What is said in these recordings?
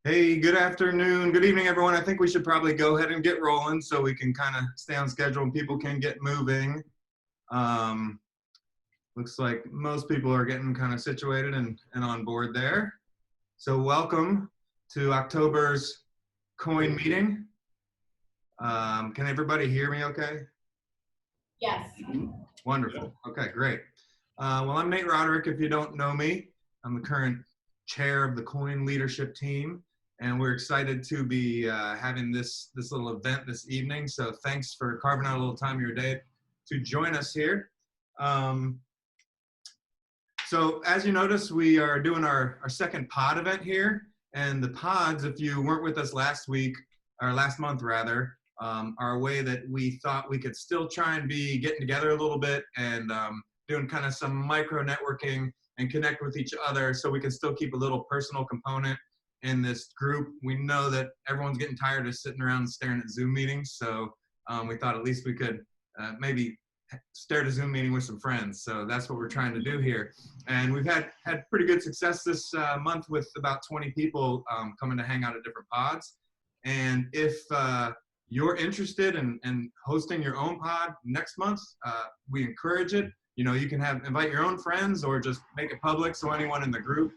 Hey, good afternoon, good evening, everyone. I think we should probably go ahead and get rolling so we can kind of stay on schedule and people can get moving. Looks like most people are getting kind of situated and on board there. So welcome to October's coin meeting. Can everybody hear me okay? Yes. Wonderful. Okay, great. Well, I'm Nate Roderick. If you don't know me, I'm the current chair of the coin leadership team. And we're excited to be having this little event this evening. So thanks for carving out a little time of your day to join us here. So as you notice, we are doing our second pod event here. And the pods, if you weren't with us last week, or last month rather, are a way that we thought we could still try and be getting together a little bit and doing kind of some micro networking and connect with each other so we can still keep a little personal component in this group. We know that everyone's getting tired of sitting around and staring at Zoom meetings, so we thought at least we could maybe start a Zoom meeting with some friends. So that's what we're trying to do here. And we've had pretty good success this month with about 20 people coming to hang out at different pods. And if you're interested in hosting your own pod next month, we encourage it. You know, you can invite your own friends or just make it public so anyone in the group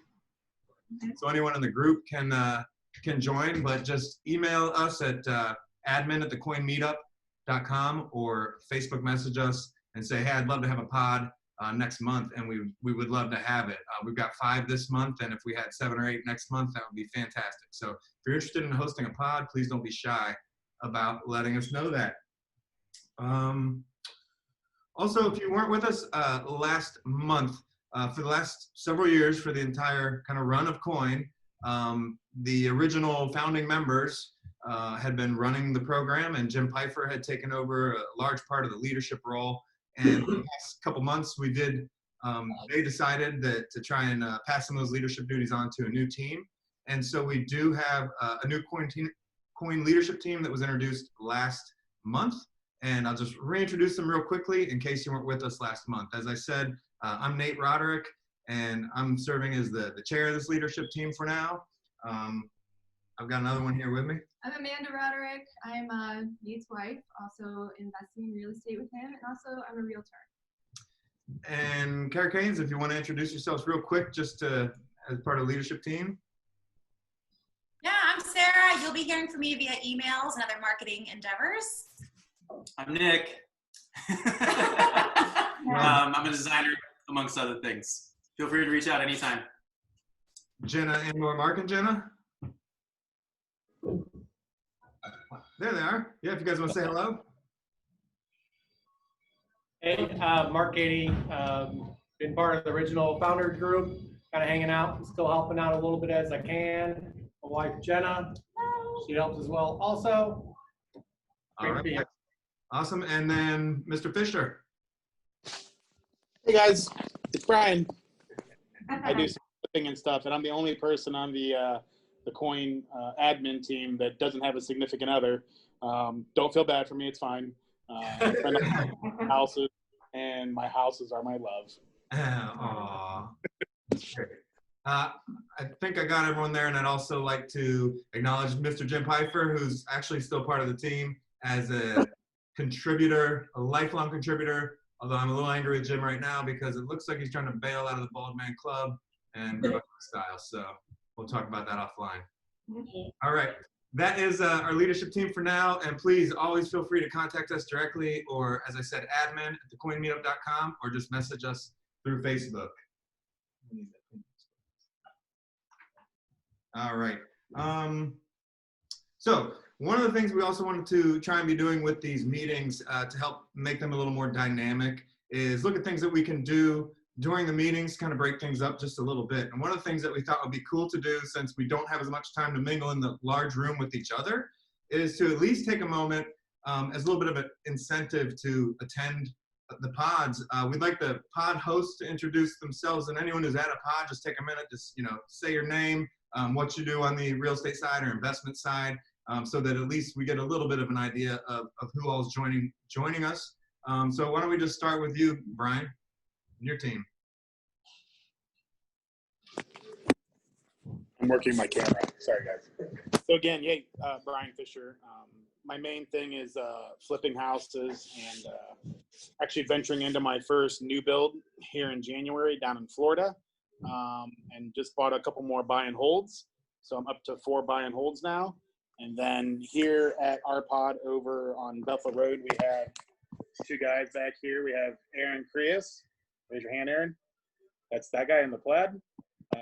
can join, but just email us at admin@thecoinmeetup.com or Facebook message us and say, hey, I'd love to have a pod next month, and we would love to have it. We've got 5 this month, and if we had 7 or 8 next month, that would be fantastic. So if you're interested in hosting a pod, please don't be shy about letting us know that. Also, if you weren't with us last month, for the last several years, for the entire kind of run of Coin, the original founding members had been running the program, and Jim Pfeiffer had taken over a large part of the leadership role. And the past couple months, they decided that to try and pass some of those leadership duties on to a new team. And so we do have a new Coin leadership team that was introduced last month. And I'll just reintroduce them real quickly in case you weren't with us last month. As I said, I'm Nate Roderick, and I'm serving as the chair of this leadership team for now. I've got another one here with me. I'm Amanda Roderick. I'm Nate's wife, also investing in real estate with him, and also I'm a realtor. And Kara Keynes, if you want to introduce yourselves real quick, just as part of the leadership team. Yeah, I'm Sarah. You'll be hearing from me via emails and other marketing endeavors. I'm Nick. I'm a designer, amongst other things. Feel free to reach out anytime. Jenna and/or Mark and Jenna. There they are. Yeah, if you guys want to say hello. Hey, Mark Gady, been part of the original founder group, kind of hanging out, still helping out a little bit as I can. My wife, Jenna, she helps as well also. Great to be here. Awesome. And then Mr. Fisher. Hey guys, it's Brian. I do some flipping and stuff, and I'm the only person on the Coin admin team that doesn't have a significant other. Don't feel bad for me; it's fine. Houses, and my houses are my love. Aww. I think I got everyone there, and I'd also like to acknowledge Mr. Jim Pfeiffer, who's actually still part of the team as a contributor, a lifelong contributor, although I'm a little angry with Jim right now because it looks like he's trying to bail out of the Bald Man Club and Rebecca style. So we'll talk about that offline. All right. That is our leadership team for now. And please always feel free to contact us directly or, as I said, admin@thecoinmeetup.com or just message us through Facebook. All right. So one of the things we also wanted to try and be doing with these meetings to help make them a little more dynamic is look at things that we can do during the meetings, kind of break things up just a little bit. And one of the things that we thought would be cool to do, since we don't have as much time to mingle in the large room with each other, is to at least take a moment as a little bit of an incentive to attend the pods. We'd like the pod hosts to introduce themselves, and anyone who's at a pod, just take a minute, just say your name, what you do on the real estate side or investment side, so that at least we get a little bit of an idea of who all is joining us. So why don't we just start with you, Brian, and your team. working my camera. Sorry, guys. So again, yay, Brian Fisher. My main thing is flipping houses and actually venturing into my first new build here in January down in Florida, and just bought a couple more buy and holds. So I'm up to 4 buy and holds now. And then here at our pod over on Bethel Road, we have 2 guys back here. We have Aaron Creas. Raise your hand, Aaron. That's that guy in the plaid.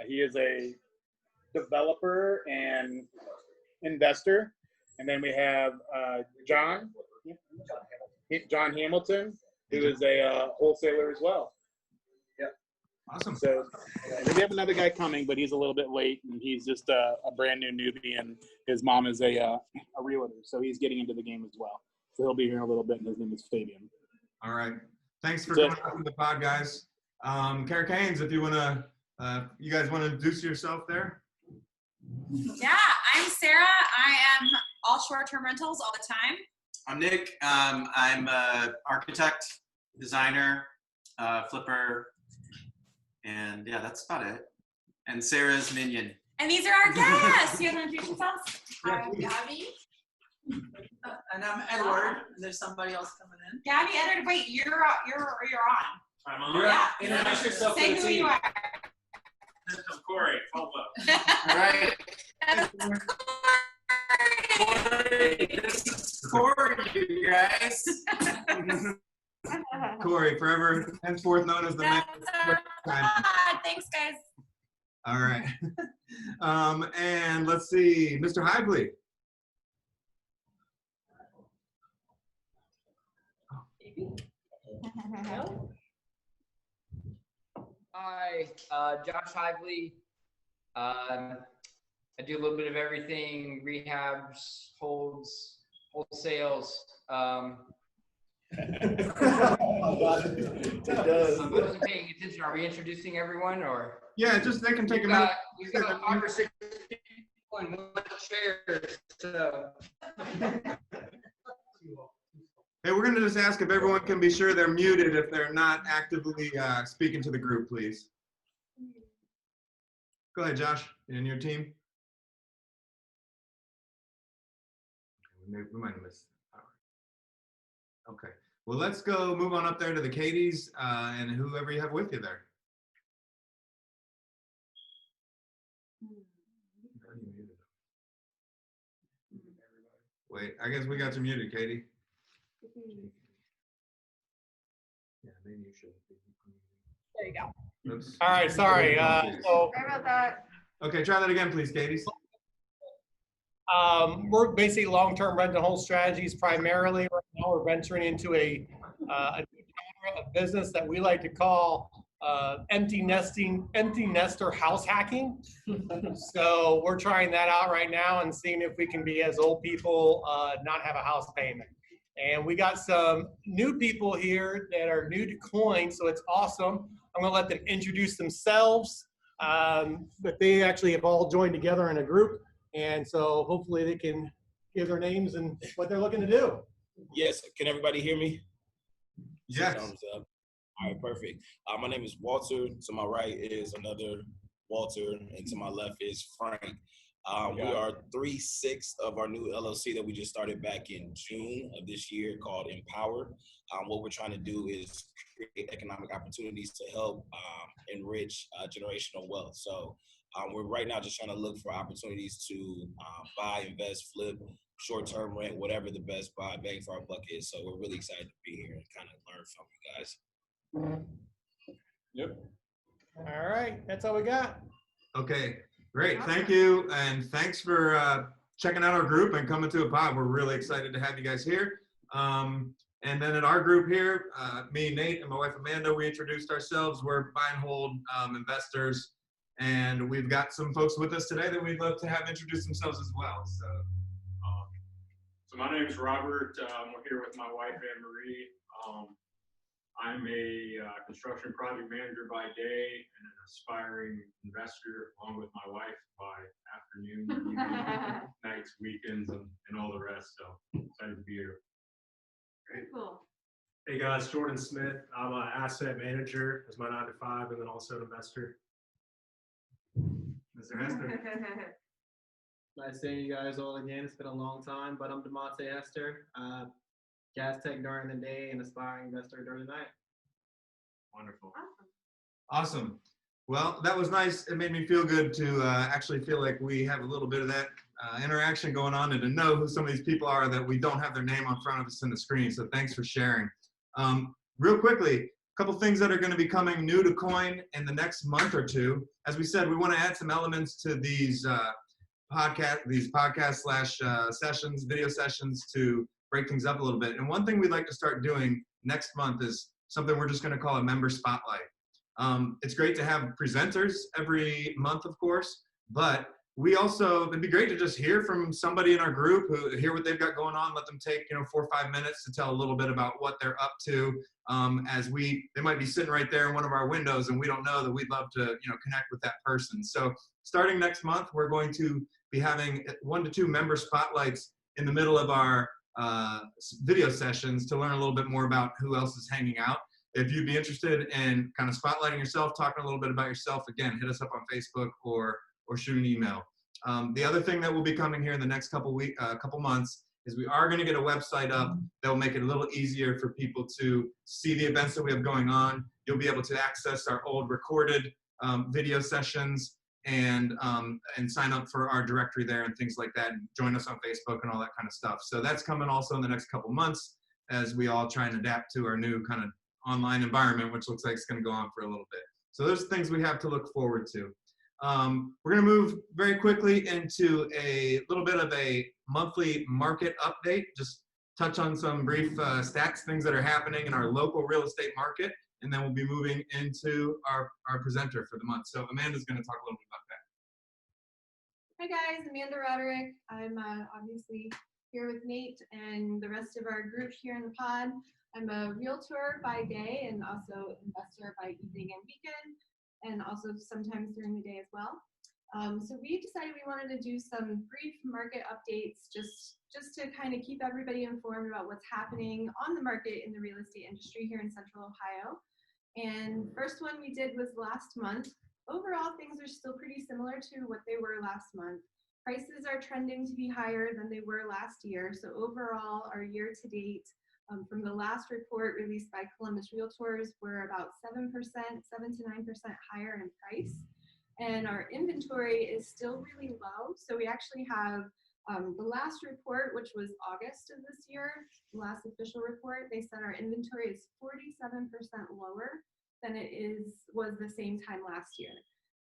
He is a developer and investor. And then we have John Hamilton, who is a wholesaler as well. Awesome. So we have another guy coming, but he's a little bit late, and he's just a brand new newbie, and his mom is a realtor, so he's getting into the game as well. So he'll be here in a little bit, and his name is Fabian. All right. Thanks for That's coming up to the pod, guys. Kara Keynes, if you want to, you guys want to introduce yourself there? Yeah, I'm Sarah. I am all short-term rentals all the time. I'm Nick. I'm an architect, designer, flipper, and yeah, that's about it. And Sarah's minion. And these are our guests. You guys want to introduce yourselves? I'm Gabby. And I'm Edward. And there's somebody else coming in. Gabby, Edward, wait, you're on. I'm on. Yeah. Introduce yourself Say to the who team. you are. I'm Corey. Hold up. All right. That's Corey. This is Corey, you guys. Corey, forever henceforth known as the man. That's our pod. Thanks, guys. All right. And let's see, Mr. Hively. Hi, Josh Hively. I do a little bit of everything: rehabs, holds, wholesales. I wasn't paying attention. Are we introducing everyone, or Yeah, just they can take a minute. we've got 5 or 6 people in one chair? So Hey, we're going to just ask if everyone can be sure they're muted if they're not actively speaking to the group, please. Go ahead, Josh, and your team. We might have missed. Okay. Well, let's go move on up there to the Katie's and whoever you have with you there. Wait, I guess we got you muted, Katie. Yeah, maybe you should. There you go. Oops. All right, sorry. So Sorry about that. Okay, try that again, please, Katie. we're basically long-term rent and hold strategies primarily. Right now, we're venturing into a new genre of business that we like to call empty nester house hacking. So we're trying that out right now and seeing if we can be, as old people, not have a house payment. And we got some new people here that are new to Coin, so it's awesome. I'm gonna let them introduce themselves, but they actually have all joined together in a group. And so hopefully they can give their names and what they're looking to do. Yes, can everybody hear me? Yes. Thumbs up. All right, perfect. My name is Walter. To my right is another Walter, and to my left is Frank. We are 3/6 of our new LLC that we just started back in June of this year called Empower. What we're trying to do is create economic opportunities to help enrich generational wealth. So we're right now just trying to look for opportunities to buy, invest, flip, short-term rent, whatever the best bang for our buck is. So we're really excited to be here and kind of learn from you guys. Yep. All right, that's all we got. Okay, great. Thank you. And thanks for checking out our group and coming to a pod. We're really excited to have you guys here. And then at our group here, me, Nate, and my wife, Amanda, we introduced ourselves. We're buy and hold investors. And we've got some folks with us today that we'd love to have introduce themselves as well. So my name is Robert. We're here with my wife, Anne Marie. I'm a construction project manager by day and an aspiring investor, along with my wife by afternoon, evening, nights, weekends, and all the rest. So excited to be here. Very cool. Hey guys, Jordan Smith. I'm an asset manager as my 9 to 5 and then also an investor. Mr. Hester. Nice seeing you guys all again. It's been a long time, but I'm DeMonte Hester, gas tech during the day and aspiring investor during the night. Wonderful. Awesome. Well, that was nice. It made me feel good to actually feel like we have a little bit of that interaction going on, and to know who some of these people are that we don't have their name on front of us in the screen. So thanks for sharing. Real quickly, a couple things that are going to be coming new to Coin in the next month or two. As we said, we want to add some elements to these podcast slash sessions, video sessions, to break things up a little bit. And one thing we'd like to start doing next month is something we're just going to call a member spotlight. It's great to have presenters every month, of course, but we also, it'd be great to just hear from somebody in our group, who hear what they've got going on, let them take 4 or 5 minutes to tell a little bit about what they're up to. They might be sitting right there in one of our windows and we don't know that. We'd love to connect with that person. So starting next month, we're going to be having 1 to 2 member spotlights in the middle of our video sessions to learn a little bit more about who else is hanging out. If you'd be interested in kind of spotlighting yourself, talking a little bit about yourself, again, hit us up on Facebook or shoot an email. The other thing that will be coming here in the next couple months is we are going to get a website up that will make it a little easier for people to see the events that we have going on. You'll be able to access our old recorded video sessions and sign up for our directory there and things like that, and join us on Facebook and all that kind of stuff. So that's coming also in the next couple months as we all try and adapt to our new kind of online environment, which looks like it's going to go on for a little bit. So those are things we have to look forward to. We're going to move very quickly into a little bit of a monthly market update, just touch on some brief stats, things that are happening in our local real estate market, and then we'll be moving into our presenter for the month. So Amanda's going to talk a little bit about that. Hi guys, Amanda Roderick. I'm obviously here with Nate and the rest of our group here in the pod. I'm a realtor by day and also investor by evening and weekend, and also sometimes during the day as well. So we decided we wanted to do some brief market updates just to kind of keep everybody informed about what's happening on the market in the real estate industry here in Central Ohio. And first one we did was last month. Overall, things are still pretty similar to what they were last month. Prices are trending to be higher than they were last year. So overall, our year to date, from the last report released by Columbus Realtors, we're about 7% to 9% higher in price. And our inventory is still really low. So we actually have the last report, which was August of this year, the last official report, they said our inventory is 47% lower than it was the same time last year.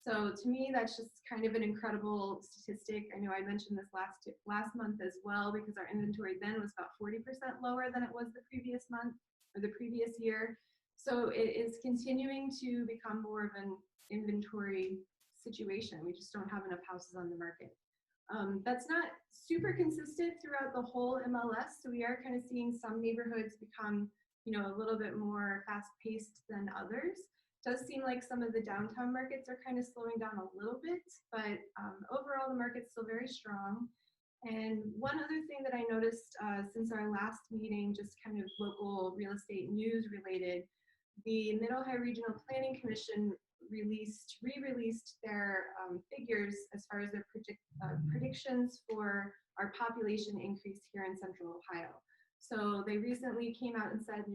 So to me, that's just kind of an incredible statistic. I know I mentioned this last month as well, because our inventory then was about 40% lower than it was the previous month or the previous year. So it is continuing to become more of an inventory situation. We just don't have enough houses on the market. That's not super consistent throughout the whole MLS. So we are kind of seeing some neighborhoods become, a little bit more fast-paced than others. Does seem like some of the downtown markets are kind of slowing down a little bit, but overall the market's still very strong. And one other thing that I noticed since our last meeting, just kind of local real estate news related, the Mid-Ohio Regional Planning Commission re-released their figures as far as their predictions for our population increase here in Central Ohio. So they recently came out and said,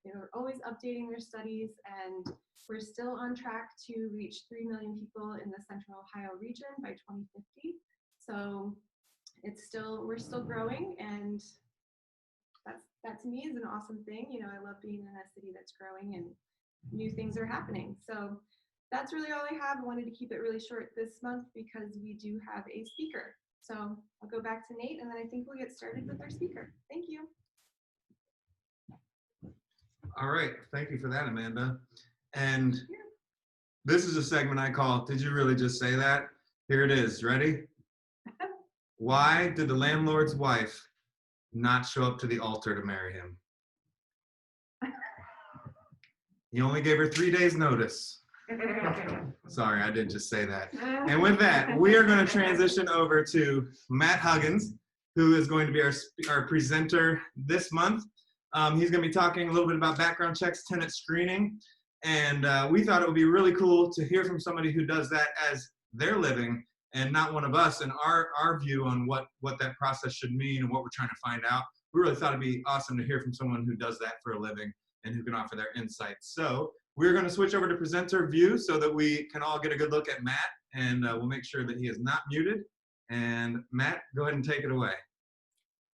they're always updating their studies, and we're still on track to reach 3 million people in the Central Ohio region by 2050. So we're still growing, and that to me is an awesome thing. I love being in a city that's growing and new things are happening. So that's really all I have. I wanted to keep it really short this month because we do have a speaker. So I'll go back to Nate, and then I think we'll get started with our speaker. Thank you. All right, thank you for that, Amanda. And this is a segment I call, Did You Really Just Say That? Here it is, ready? Why did the landlord's wife not show up to the altar to marry him? He only gave her 3 days notice. Sorry, I did just say that. And with that, we are going to transition over to Matt Huggins, who is going to be our presenter this month. He's going to be talking a little bit about background checks, tenant screening, and we thought it would be really cool to hear from somebody who does that as their living and not one of us, and our view on what that process should mean and what we're trying to find out. We really thought it'd be awesome to hear from someone who does that for a living and who can offer their insights. So we're going to switch over to presenter view so that we can all get a good look at Matt, and we'll make sure that he is not muted. And Matt, go ahead and take it away.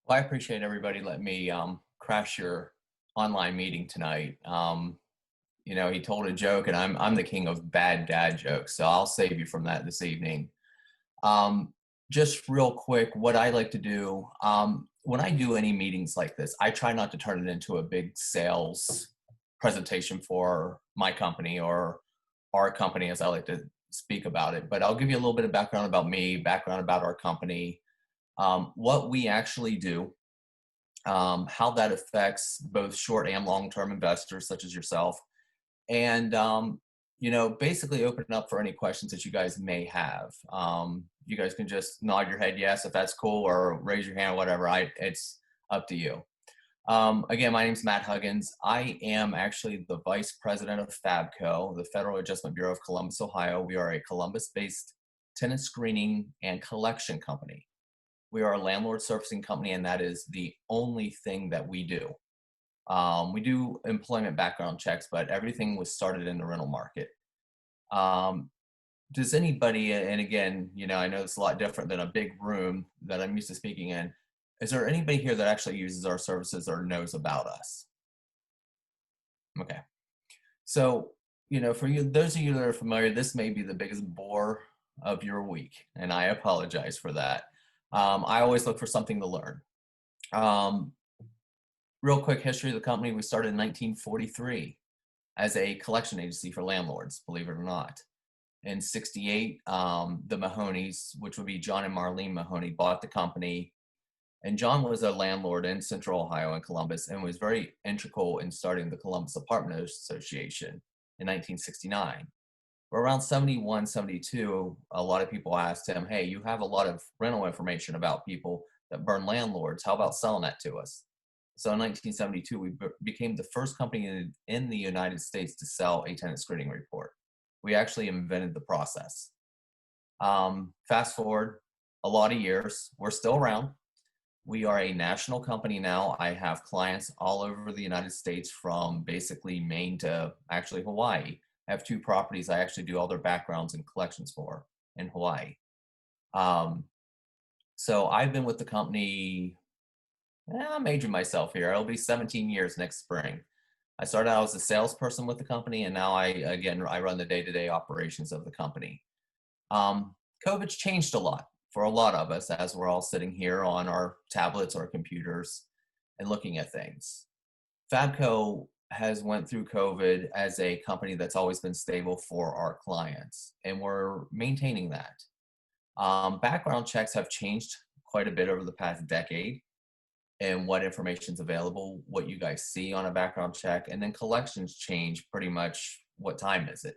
Well, I appreciate everybody letting me crash your online meeting tonight. You know, he told a joke, and I'm the king of bad dad jokes, so I'll save you from that this evening. Just real quick, what I like to do, when I do any meetings like this, I try not to turn it into a big sales presentation for my company or our company, as I like to speak about it. But I'll give you a little bit of background about me, background about our company, what we actually do, how that affects both short and long-term investors such as yourself, and you know, basically open it up for any questions that you guys may have. You guys can just nod your head yes if that's cool, or raise your hand, whatever. It's up to you. Again, my name is Matt Huggins. I am actually the Vice President of Fabco, the Federal Adjustment Bureau of Columbus, Ohio. We are a Columbus-based tenant screening and collection company. We are a landlord servicing company, and that is the only thing that we do. We do employment background checks, but everything was started in the rental market. Does anybody, and again, you know, I know it's a lot different than a big room that I'm used to speaking in. Is there anybody here that actually uses our services or knows about us? Okay. So, you know, for you, those of you that are familiar, this may be the biggest bore of your week, and I apologize for that. I always look for something to learn. Real quick history of the company. We started in 1943 as a collection agency for landlords, believe it or not. In 68, the Mahonies, which would be John and Marlene Mahoney, bought the company. And John was a landlord in Central Ohio and Columbus, and was very integral in starting the Columbus Apartment Association in 1969. Around 71, 72, a lot of people asked him, hey, you have a lot of rental information about people that burn landlords. How about selling that to us? So in 1972, we became the first company in the United States to sell a tenant screening report. We actually invented the process. Fast forward a lot of years, we're still around. We are a national company now. I have clients all over the United States, from basically Maine to actually Hawaii. I have 2 properties I actually do all their backgrounds and collections for in Hawaii. So I've been with the company, I'm aging myself here. It'll be 17 years next spring. I started out as a salesperson with the company, and now I run the day-to-day operations of the company. COVID's changed a lot for a lot of us, as we're all sitting here on our tablets or computers and looking at things. Fabco has went through COVID as a company that's always been stable for our clients, and we're maintaining that. Background checks have changed quite a bit over the past decade, and what information is available, what you guys see on a background check, and then collections change pretty much what time is it,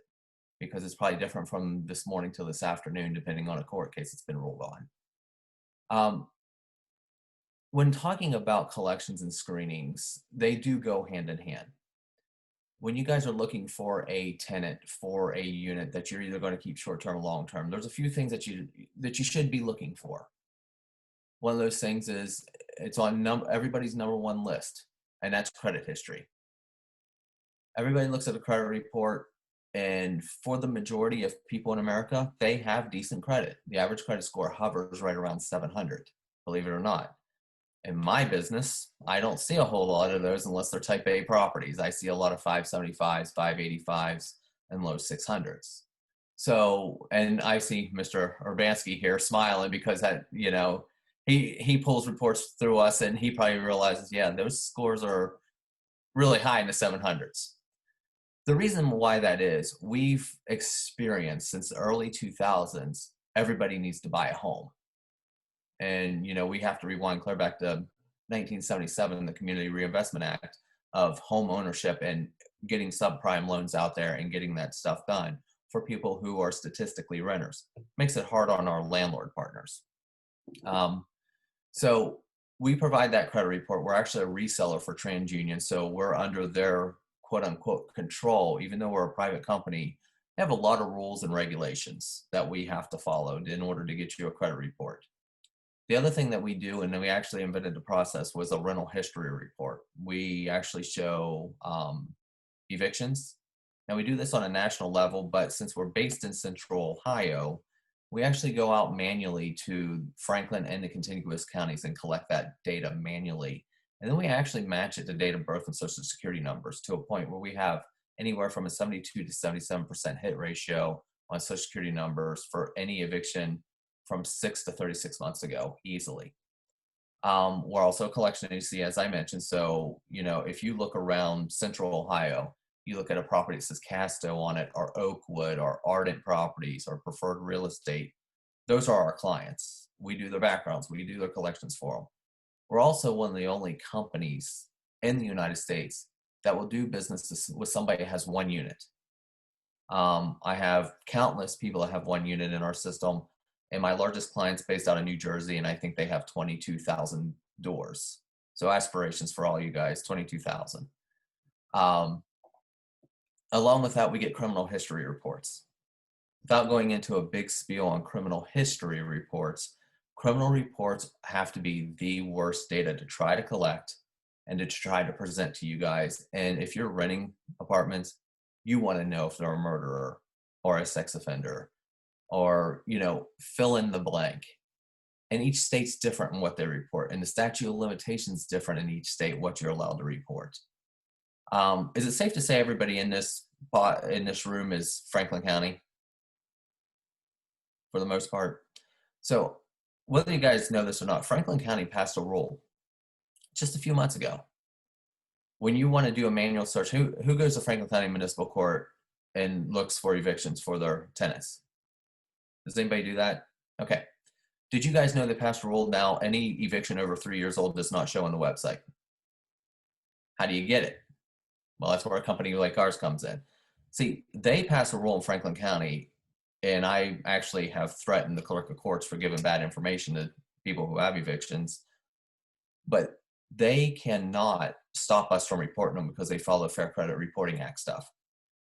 because it's probably different from this morning till this afternoon, depending on a court case that's been ruled on. When talking about collections and screenings, they do go hand in hand. When you guys are looking for a tenant for a unit that you're either going to keep short-term or long-term, there's a few things that you should be looking for. One of those things is it's on everybody's number 1 list, and that's credit history. Everybody looks at a credit report, and for the majority of people in America, they have decent credit. The average credit score hovers right around 700, believe it or not. In my business, I don't see a whole lot of those unless they're type A properties. I see a lot of 575s, 585s, and low 600s. So, and I see Mr. Urbanski here smiling because that, you know, he pulls reports through us, and he probably realizes, yeah, those scores are really high in the 700s. The reason why that is, we've experienced since the early 2000s, everybody needs to buy a home. And, you know, we have to rewind clear back to 1977, the Community Reinvestment Act of home ownership and getting subprime loans out there and getting that stuff done for people who are statistically renters. Makes it hard on our landlord partners. So we provide that credit report. We're actually a reseller for TransUnion, so we're under their quote unquote control. Even though we're a private company, They have a lot of rules and regulations that we have to follow in order to get you a credit report. The other thing that we do, and then we actually invented the process, was a rental history report. We actually show evictions. And we do this on a national level, but since we're based in Central Ohio, we actually go out manually to Franklin and the contiguous counties and collect that data manually. And then we actually match it to date of birth and social security numbers to a point where we have anywhere from a 72 to 77% hit ratio on social security numbers for any eviction from 6 to 36 months ago, easily. We're also a collection agency, as I mentioned. So, you know, if you look around Central Ohio, you look at a property that says Casto on it, or Oakwood, or Ardent Properties, or Preferred Real Estate, those are our clients. We do their backgrounds, we do their collections for them. We're also one of the only companies in the United States that will do business with somebody that has one unit. I have countless people that have one unit in our system, and my largest client's based out of New Jersey, and I think they have 22,000 doors. So aspirations for all you guys, 22,000. Along with that, we get criminal history reports. Without going into a big spiel on criminal history reports, criminal reports have to be the worst data to try to collect and to try to present to you guys. And if you're renting apartments, you want to know if they're a murderer or a sex offender, or, you know, fill in the blank. And each state's different in what they report, and the statute of limitations different in each state what you're allowed to report. Is it safe to say everybody in this room is Franklin County for the most part? So whether you guys know this or not, Franklin County passed a rule just a few months ago. When you want to do a manual search, who goes to Franklin County Municipal Court and looks for evictions for their tenants? Does anybody do that? Okay. Did you guys know they passed a rule now any eviction over 3 years old does not show on the website? How do you get it? Well, that's where a company like ours comes in. See, they pass a rule in Franklin County, and I actually have threatened the clerk of courts for giving bad information to people who have evictions, but they cannot stop us from reporting them because they follow Fair Credit Reporting Act stuff.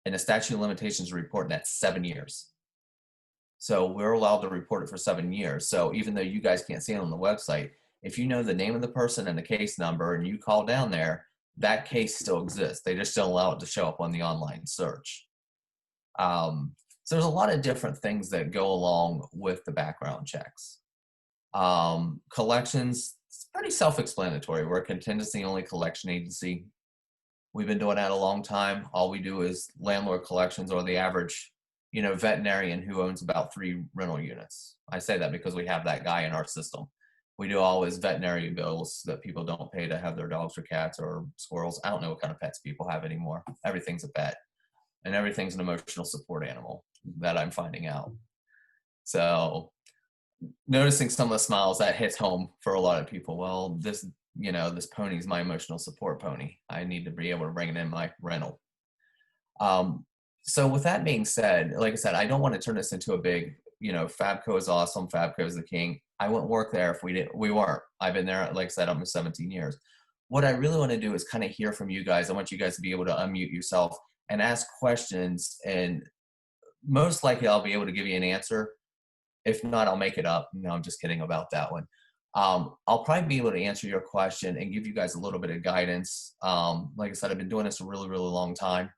And the statute of limitations reporting that's 7 years. So we're allowed to report it for 7 years. So even though you guys can't see it on the website, if you know the name of the person and the case number and you call down there, that case still exists. They just don't allow it to show up on the online search. So there's a lot of different things that go along with the background checks. Collections, it's pretty self-explanatory. We're a contingency-only collection agency. We've been doing that a long time. All we do is landlord collections, or the average, you know, veterinarian who owns about 3 rental units. I say that because we have that guy in our system. We do all his veterinary bills that people don't pay to have their dogs or cats or squirrels. I don't know what kind of pets people have anymore. Everything's a pet, and everything's an emotional support animal that I'm finding out. So noticing some of the smiles, that hits home for a lot of people. Well, this, you know, this pony's my emotional support pony. I need to be able to bring it in my rental. So with that being said, like I said, I don't want to turn this into a big, you know, Fabco is awesome, Fabco is the king. I wouldn't work there if we weren't. I've been there, like I said, almost 17 years. What I really want to do is kind of hear from you guys. I want you guys to be able to unmute yourself and ask questions, and most likely I'll be able to give you an answer. If not, I'll make it up. No, I'm just kidding about that one. I'll probably be able to answer your question and give you guys a little bit of guidance. Like I said, I've been doing this a really, really long time.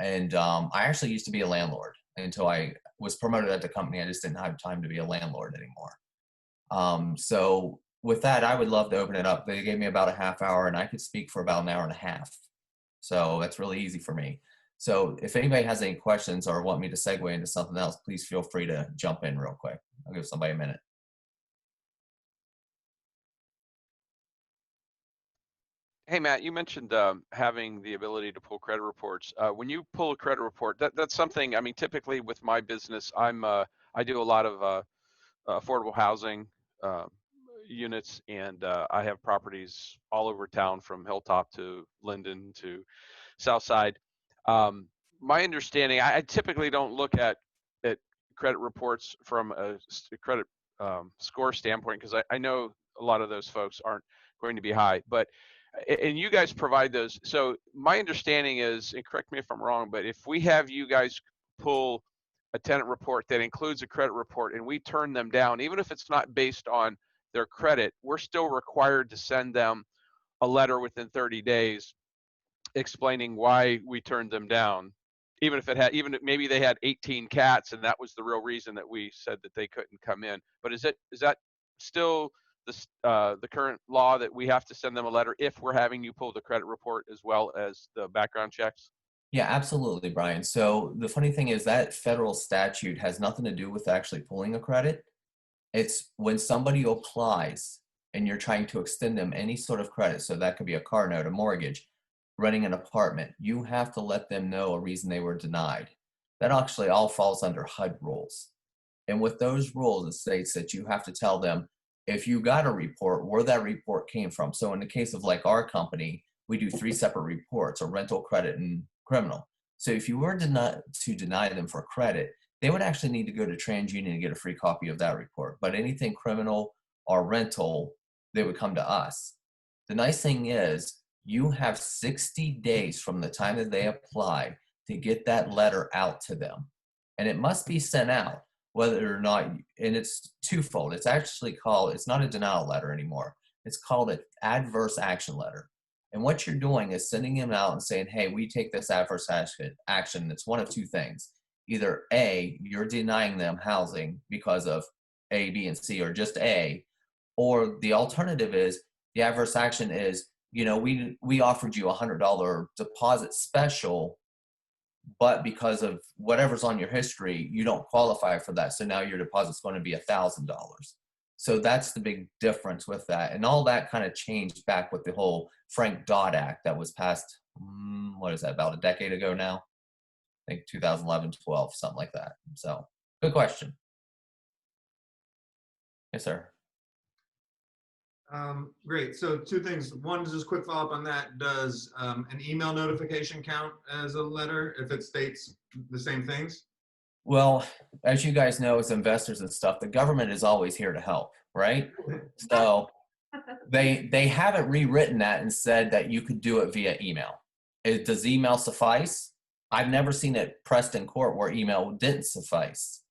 And I actually used to be a landlord until I was promoted at the company. I just didn't have time to be a landlord anymore. So with that, I would love to open it up. They gave me about a half hour, and I could speak for about an hour and a half. So that's really easy for me. So if anybody has any questions or want me to segue into something else, please feel free to jump in real quick. I'll give somebody a minute. Hey, Matt, you mentioned having the ability to pull credit reports. When you pull a credit report, that's something, I mean, typically with my business, I do a lot of affordable housing units, and I have properties all over town from Hilltop to Linden to Southside. My understanding, I typically don't look at credit reports from a credit score standpoint, because I know a lot of those folks aren't going to be high, and you guys provide those. So my understanding is, and correct me if I'm wrong, but if we have you guys pull a tenant report that includes a credit report and we turn them down, even if it's not based on their credit, we're still required to send them a letter within 30 days explaining why we turned them down. Even if maybe they had 18 cats and that was the real reason that we said that they couldn't come in. But is that still the current law that we have to send them a letter if we're having you pull the credit report as well as the background checks? Yeah, absolutely, Brian. So the funny thing is that federal statute has nothing to do with actually pulling a credit. It's when somebody applies and you're trying to extend them any sort of credit. So that could be a car note, a mortgage, renting an apartment. You have to let them know a reason they were denied. That actually all falls under HUD rules. And with those rules, it states that you have to tell them if you got a report, where that report came from. So in the case of like our company, we do 3 separate reports, a rental, credit, and criminal. So if you were to deny them for credit, they would actually need to go to TransUnion and get a free copy of that report. But anything criminal or rental, they would come to us. The nice thing is you have 60 days from the time that they apply to get that letter out to them. And it must be sent out, whether or not, and it's twofold. It's actually called, it's not a denial letter anymore. It's called an adverse action letter. And what you're doing is sending them out and saying, hey, we take this adverse action. It's one of 2 things. Either A, you're denying them housing because of A, B, and C, or just A, or the alternative is the adverse action is, you know, we offered you a $100 deposit special, but because of whatever's on your history, you don't qualify for that. So now your deposit's going to be $1,000. So that's the big difference with that. And all that kind of changed back with the whole Frank Dodd Act that was passed, what is that, about a decade ago now? I think 2011, 12, something like that. So good question. Yes, sir. Great. So 2 things. One is just quick follow up on that. Does an email notification count as a letter if it states the same things? Well, as you guys know, as investors and stuff, the government is always here to help, right? So they haven't rewritten that and said that you could do it via email. Does email suffice? I've never seen it pressed in court where email didn't suffice.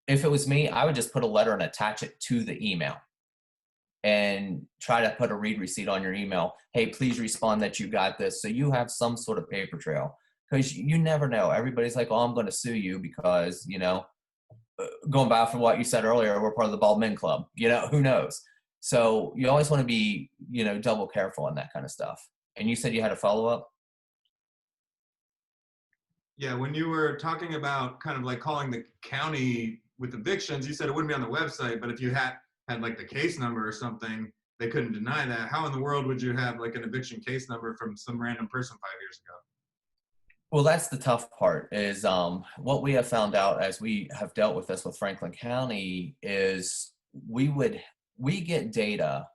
If it was me, I would just put a letter and attach it to the email and try to put a read receipt on your email. Hey, please respond that you got this. So you have some sort of paper trail. Because you never know. Everybody's like, oh, I'm going to sue you because, you know, going back from what you said earlier, we're part of the Bald Men Club. You know, who knows? So you always want to be, you know, double careful on that kind of stuff. And you said you had a follow-up? Yeah, when you were talking about kind of like calling the county with evictions, you said it wouldn't be on the website, but if you had like the case number or something, they couldn't deny that. How in the world would you have like an eviction case number from some random person 5 years ago? Well, that's the tough part is what we have found out as we have dealt with this with Franklin County is we get data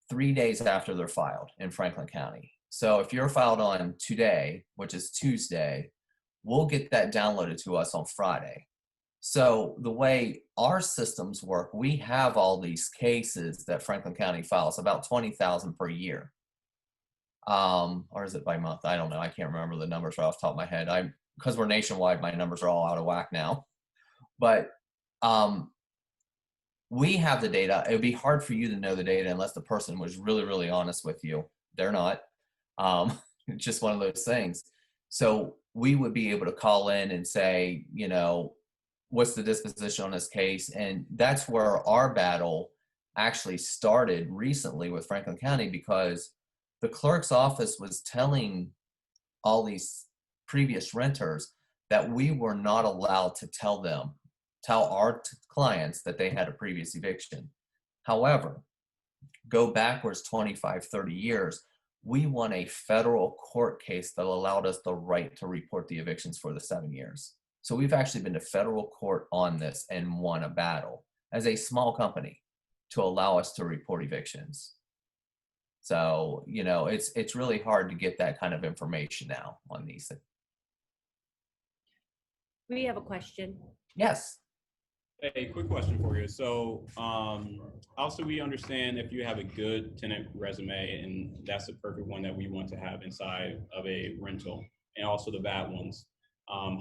3 days after they're filed in Franklin County. So if you're filed on today, which is Tuesday, we'll get that downloaded to us on Friday. So the way our systems work, we have all these cases that Franklin County files, about 20,000 per year. Or is it by month? I don't know. I can't remember the numbers right off the top of my head. Because we're nationwide, my numbers are all out of whack now. But we have the data. It would be hard for you to know the data unless the person was really, really honest with you. They're not. It's just one of those things. So we would be able to call in and say, you know, what's the disposition on this case? And that's where our battle actually started recently with Franklin County, because the clerk's office was telling all these previous renters that we were not allowed to tell our clients that they had a previous eviction. However, go backwards 25, 30 years, we won a federal court case that allowed us the right to report the evictions for the 7 years. So we've actually been to federal court on this and won a battle as a small company to allow us to report evictions. So, you know, it's really hard to get that kind of information now on these things. We have a question. Yes. A quick question for you. So also we understand if you have a good tenant resume, and that's the perfect one that we want to have inside of a rental, and also the bad ones.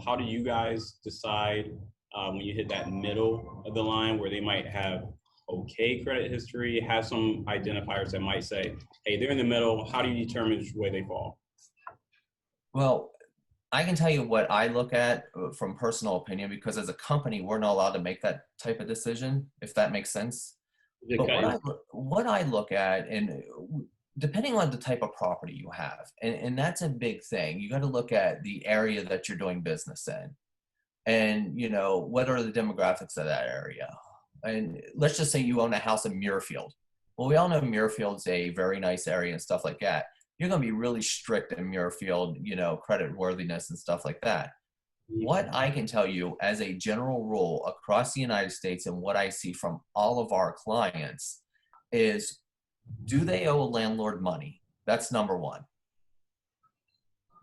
How do you guys decide when you hit that middle of the line where they might have okay credit history, have some identifiers that might say, hey, they're in the middle. How do you determine which way they fall? Well, I can tell you what I look at from personal opinion, because as a company, we're not allowed to make that type of decision, if that makes sense. Okay. But what I look at, and depending on the type of property you have, and that's a big thing, you got to look at the area that you're doing business in. And, you know, what are the demographics of that area? And let's just say you own a house in Muirfield. Well, we all know Muirfield's a very nice area and stuff like that. You're going to be really strict in Muirfield, you know, credit worthiness and stuff like that. What I can tell you as a general rule across the United States, and what I see from all of our clients, is, do they owe a landlord money? That's number one.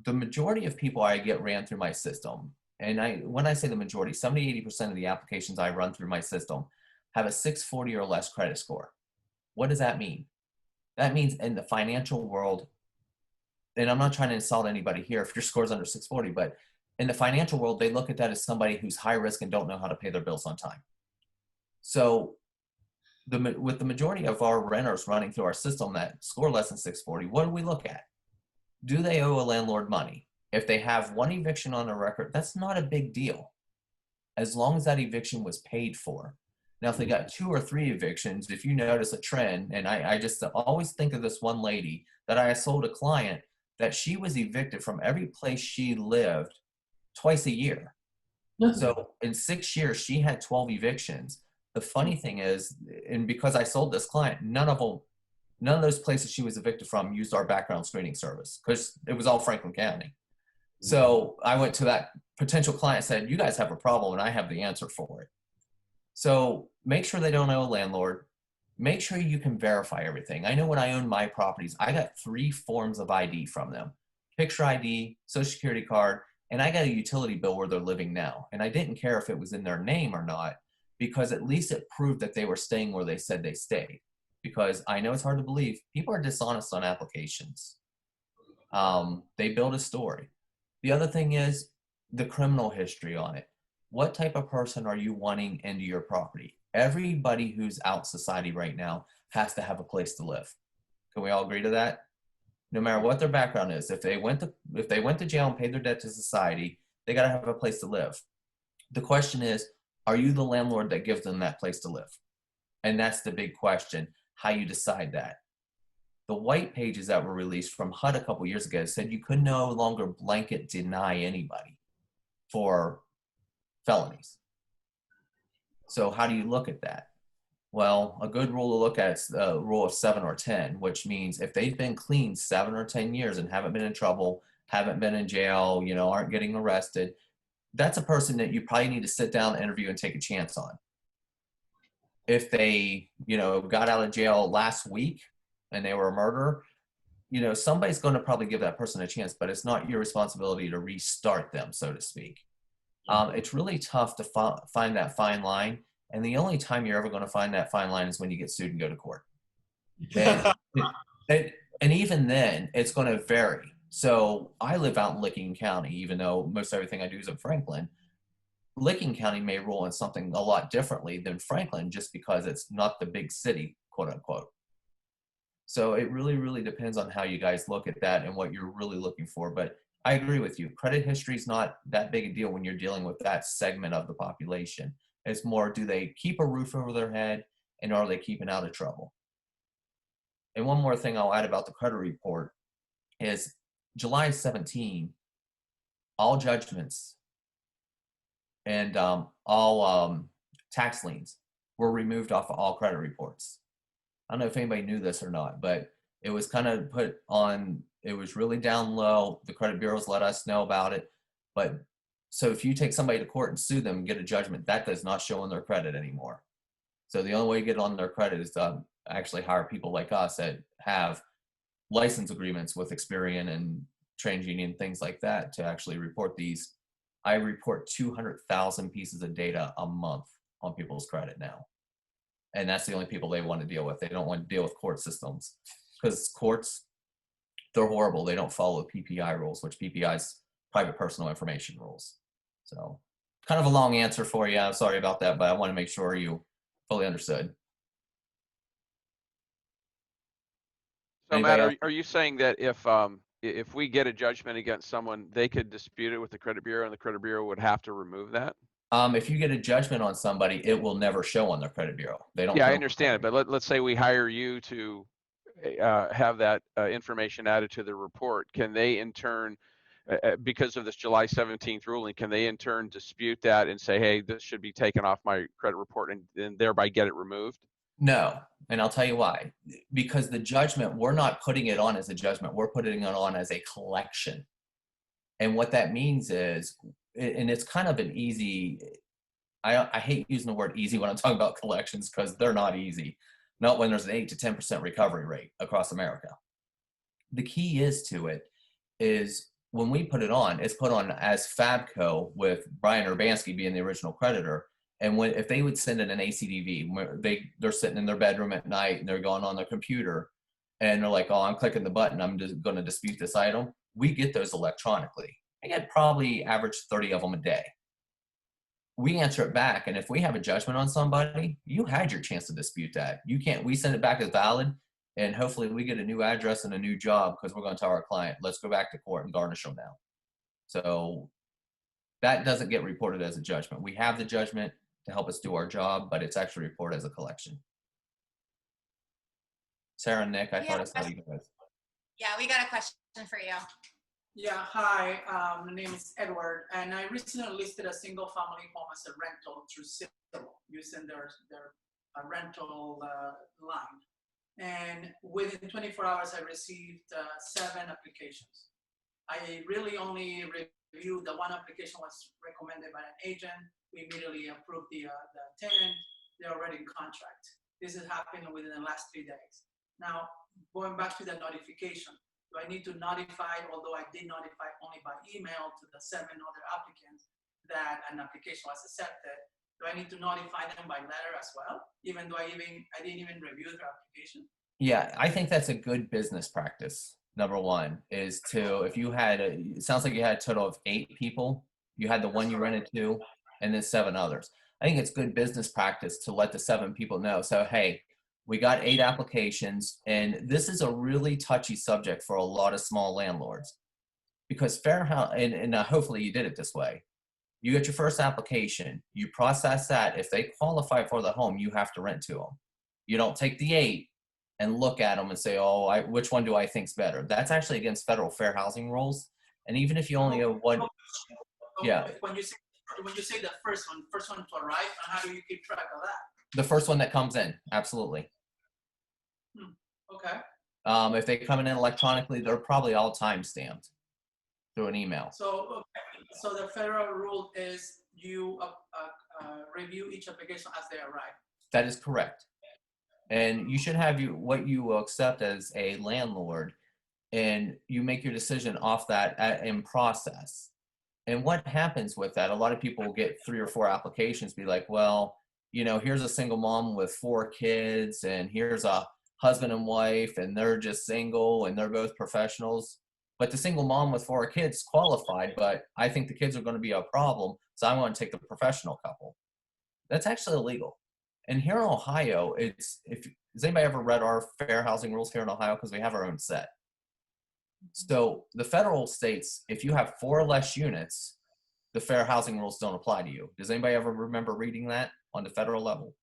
The majority of people I get ran through my system, and when I say the majority, 70–80% of the applications I run through my system have a 640 or less credit score. What does that mean? That means in the financial world, and I'm not trying to insult anybody here if your score is under 640, but in the financial world, they look at that as somebody who's high risk and don't know how to pay their bills on time. So with the majority of our renters running through our system that score less than 640, what do we look at? Do they owe a landlord money? If they have one eviction on their record, that's not a big deal, as long as that eviction was paid for. Now, if they got 2 or 3 evictions, if you notice a trend, and I just always think of this one lady that I sold a client that she was evicted from every place she lived twice a year. So in 6 years, she had 12 evictions. The funny thing is, and because I sold this client, none of those places she was evicted from used our background screening service, because it was all Franklin County. So I went to that potential client and said, you guys have a problem and I have the answer for it. So make sure they don't owe a landlord. Make sure you can verify everything. I know when I owned my properties, I got 3 forms of ID from them: picture ID, social security card, and I got a utility bill where they're living now. And I didn't care if it was in their name or not, because at least it proved that they were staying where they said they stayed. Because I know it's hard to believe, people are dishonest on applications. They build a story. The other thing is the criminal history on it. What type of person are you wanting into your property? Everybody who's out society right now has to have a place to live. Can we all agree to that? No matter what their background is, if they went to jail and paid their debt to society, they got to have a place to live. The question is, are you the landlord that gives them that place to live? And that's the big question, how you decide that. The white pages that were released from HUD a couple years ago said you could no longer blanket deny anybody for felonies. So how do you look at that? Well, a good rule to look at is the rule of 7 or 10, which means if they've been clean 7 or 10 years and haven't been in trouble, haven't been in jail, you know, aren't getting arrested, that's a person that you probably need to sit down, interview, and take a chance on. If they, you know, got out of jail last week and they were a murderer, you know, somebody's going to probably give that person a chance, but it's not your responsibility to restart them, so to speak. It's really tough to find that fine line. And the only time you're ever going to find that fine line is when you get sued and go to court. And even then, it's going to vary. So I live out in Licking County, even though most everything I do is in Franklin. Licking County may rule on something a lot differently than Franklin, just because it's not the big city, quote unquote. So it really, really depends on how you guys look at that and what you're really looking for. But I agree with you. Credit history is not that big a deal when you're dealing with that segment of the population. It's more, do they keep a roof over their head, and are they keeping out of trouble? And one more thing I'll add about the credit report is July 17, all judgments and all tax liens were removed off of all credit reports. I don't know if anybody knew this or not, but it was kind of put on, it was really down low. The credit bureaus let us know about it. But so if you take somebody to court and sue them and get a judgment, that does not show on their credit anymore. So the only way you get on their credit is to actually hire people like us that have license agreements with Experian and TransUnion and things like that to actually report these. I report 200,000 pieces of data a month on people's credit now. And that's the only people they want to deal with. They don't want to deal with court systems, because courts, they're horrible. They don't follow PPI rules, which PPI is private personal information rules. So kind of a long answer for you. I'm sorry about that, but I want to make sure you fully understood. So Anybody Matt, else? are you saying that if we get a judgment against someone, they could dispute it with the credit bureau and the credit bureau would have to remove that? If you get a judgment on somebody, it will never show on their credit bureau. They don't. Yeah, put I them- understand it, but let's say we hire you to have that information added to the report. Can they in turn, because of this July 17th ruling, can they in turn dispute that and say, hey, this should be taken off my credit report and thereby get it removed? No, and I'll tell you why. Because the judgment, we're not putting it on as a judgment. We're putting it on as a collection. And what that means is, and it's kind of an easy, I hate using the word easy when I'm talking about collections because they're not easy. Not when there's an 8 to 10% recovery rate across America. The key to it is when we put it on, it's put on as Fabco with Brian Urbanski being the original creditor. And if they would send in an ACDV, where they're sitting in their bedroom at night and they're going on their computer and they're like, oh, I'm clicking the button, I'm just going to dispute this item. We get those electronically. I get probably average 30 of them a day. We answer it back, and if we have a judgment on somebody, you had your chance to dispute that. You can't. We send it back as valid, and hopefully we get a new address and a new job because we're going to tell our client, let's go back to court and garnish them now. So that doesn't get reported as a judgment. We have the judgment to help us do our job, but it's actually reported as a collection. Sarah and Nick, I thought I saw you guys. Yeah, we got a question for you. Yeah, hi, my name is Edward, and I recently listed a single family home as a rental through Zillow using their rental line. And within 24 hours, I received 7 applications. I really only reviewed the one application was recommended by an agent. We immediately approved the tenant. They're already in contract. This has happened within the last 3 days. Now, going back to the notification, do I need to notify, although I did notify only by email to the 7 other applicants that an application was accepted, do I need to notify them by letter as well, even though I didn't even review their application? Yeah, I think that's a good business practice. Number one is to, if you had, it sounds like you had a total of 8 people, you had the one you rented to, and then 7 others. I think it's good business practice to let the 7 people know. So, hey, we got 8 applications, and this is a really touchy subject for a lot of small landlords because fair housing, and hopefully you did it this way. You get your first application, you process that. If they qualify for the home, you have to rent to them. You don't take the 8 and look at them and say, oh, which one do I think's better? That's actually against federal fair housing rules. And even if you only have one, yeah. When you say the first one to arrive, and how do you keep track of that? The first one that comes in, absolutely. Okay. If they come in electronically, they're probably all time stamped through an email. So the federal rule is you review each application as they arrive. That is correct. And you should have what you will accept as a landlord, and you make your decision off that in process. And what happens with that, a lot of people will get 3 or 4 applications, be like, well, you know, here's a single mom with 4 kids, and here's a husband and wife, and they're just single, and they're both professionals. But the single mom with 4 kids qualified, but I think the kids are going to be a problem, so I'm going to take the professional couple. That's actually illegal. And here in Ohio, has anybody ever read our fair housing rules here in Ohio? Because we have our own set. So the federal states, if you have 4 or less units, the fair housing rules don't apply to you. Does anybody ever remember reading that on the federal level?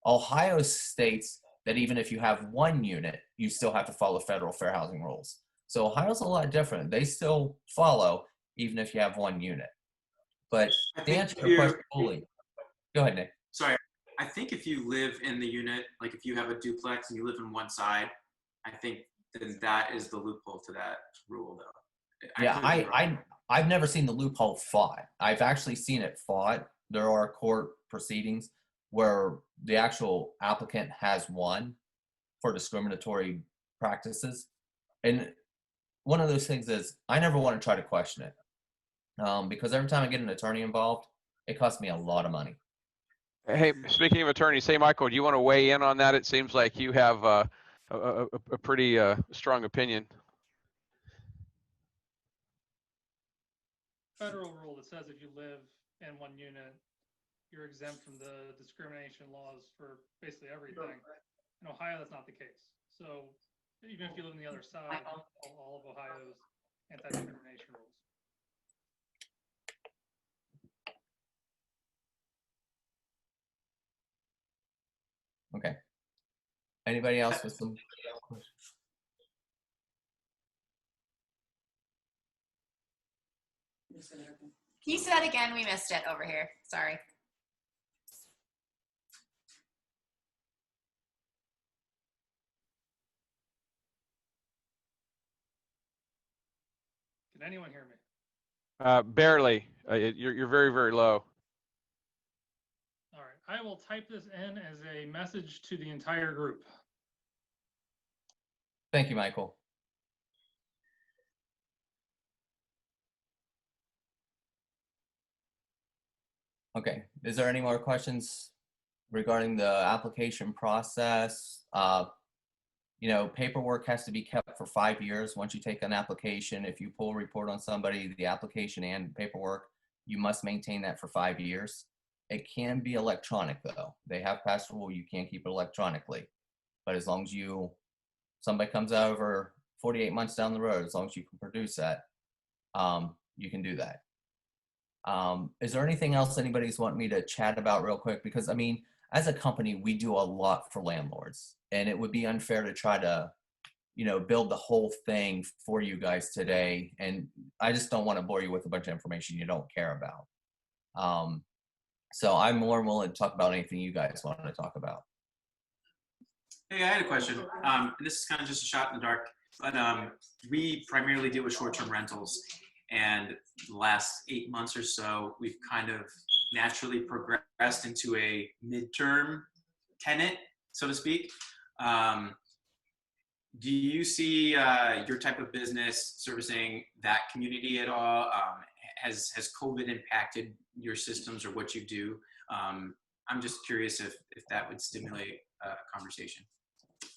Ohio states that even if you have 1 unit, you still have to follow federal fair housing rules. So Ohio's a lot different. They still follow even if you have 1 unit. But to answer your question fully, go ahead, Nick. Sorry, I think if you live in the unit, like if you have a duplex and you live in one side, I think then that is the loophole to that rule, though. Yeah, I've never seen the loophole fought. I've actually seen it fought. There are court proceedings where the actual applicant has won for discriminatory practices. And one of those things is I never want to try to question it because every time I get an attorney involved, it costs me a lot of money. Hey, speaking of attorneys, hey, Michael, do you want to weigh in on that? It seems like you have a pretty strong opinion. federal rule that says if you live in one unit, you're exempt from the discrimination laws for basically everything. In Ohio, that's not the case. So even if you live on the other side, all of Ohio's anti-discrimination rules. Okay. Anybody else with some? Can you say that again? We missed it over here. Sorry. Can anyone hear me? Barely. You're very, very low. All right, I will type this in as a message to the entire group. Thank you, Michael. Okay, is there any more questions regarding the application process? You know, paperwork has to be kept for 5 years. Once you take an application, if you pull a report on somebody, the application and paperwork, you must maintain that for 5 years. It can be electronic though. They have passed a rule, you can't keep it electronically. But as long as somebody comes over 48 months down the road, as long as you can produce that, you can do that. Is there anything else anybody's want me to chat about real quick? Because I mean, as a company, we do a lot for landlords, and it would be unfair to try to, you know, build the whole thing for you guys today. And I just don't want to bore you with a bunch of information you don't care about. So I'm more willing to talk about anything you guys want to talk about. Hey, I had a question. And this is kind of just a shot in the dark, but we primarily deal with short-term rentals. And the last 8 months or so, we've kind of naturally progressed into a midterm tenant, so to speak. Do you see your type of business servicing that community at all? Has COVID impacted your systems or what you do? I'm just curious if that would stimulate a conversation.